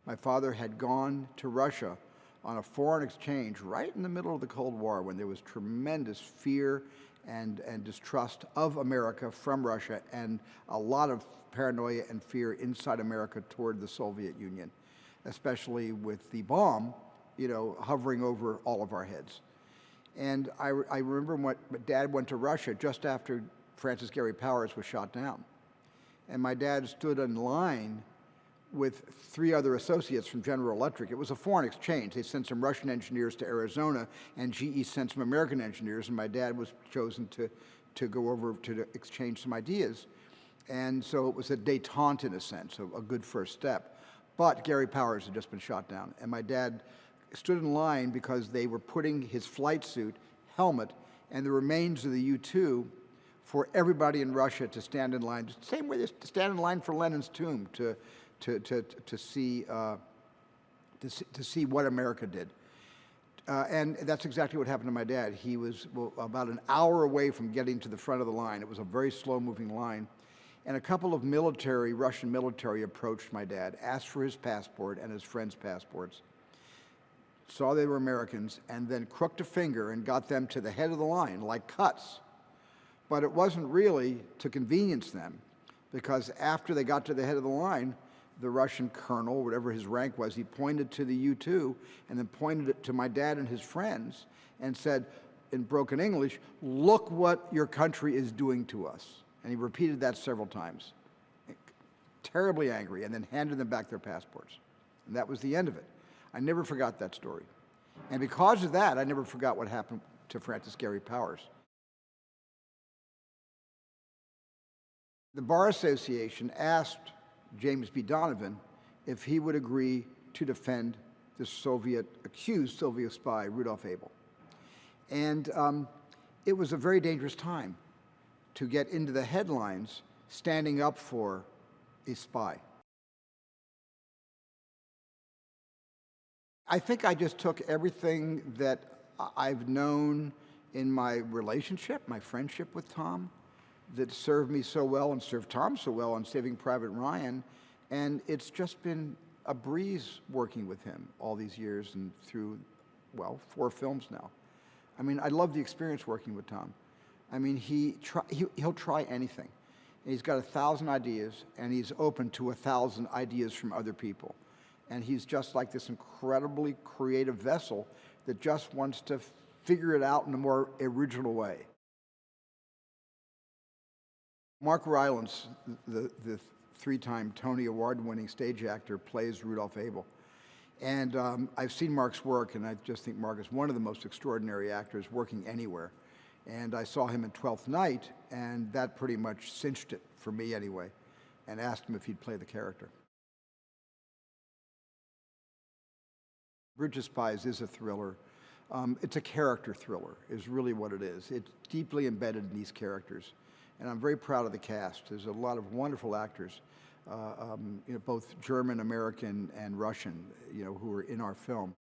My father had gone to Russia on a foreign exchange right in the middle of the Cold War when there was tremendous fear and distrust of America from Russia and a lot of paranoia and fear inside America toward the Soviet Union, especially with the bomb, hovering over all of our heads. And I remember when Dad went to Russia just after Francis Gary Powers was shot down. And my dad stood in line with 3 other associates from General Electric. It was a foreign exchange. They sent some Russian engineers to Arizona, and GE sent some American engineers, and my dad was chosen to go over to exchange some ideas. And so it was a détente in a sense, a good first step. But Gary Powers had just been shot down, and my dad stood in line because they were putting his flight suit, helmet, and the remains of the U-2 for everybody in Russia to stand in line, the same way they stand in line for Lenin's tomb to see what America did. And that's exactly what happened to my dad. He was about an hour away from getting to the front of the line. It was a very slow-moving line. And a couple of Russian military approached my dad, asked for his passport and his friends' passports, saw they were Americans, and then crooked a finger and got them to the head of the line, like cuts. But it wasn't really to convenience them, because after they got to the head of the line, the Russian colonel, whatever his rank was, he pointed to the U-2 and then pointed it to my dad and his friends and said, in broken English, "Look what your country is doing to us." And he repeated that several times, terribly angry, and then handed them back their passports. And that was the end of it. I never forgot that story. And because of that, I never forgot what happened to Francis Gary Powers. The Bar Association asked James B. Donovan if he would agree to defend the accused Soviet spy, Rudolf Abel. And it was a very dangerous time to get into the headlines standing up for a spy. I think I just took everything that I've known in my relationship, my friendship with Tom, that served me so well and served Tom so well on Saving Private Ryan, and it's just been a breeze working with him all these years and through, 4 films now. I mean, I love the experience working with Tom. I mean, he'll try anything. He's got 1,000 ideas, and he's open to 1,000 ideas from other people. And he's just like this incredibly creative vessel that just wants to figure it out in a more original way. Mark Rylance, the 3-time Tony Award-winning stage actor, plays Rudolf Abel. And I've seen Mark's work, and I just think Mark is one of the most extraordinary actors working anywhere. And I saw him in Twelfth Night, and that pretty much cinched it for me anyway, and asked him if he'd play the character. Bridge of Spies is a thriller. It's a character thriller, is really what it is. It's deeply embedded in these characters. And I'm very proud of the cast. There's a lot of wonderful actors, both German, American, and Russian, who are in our film.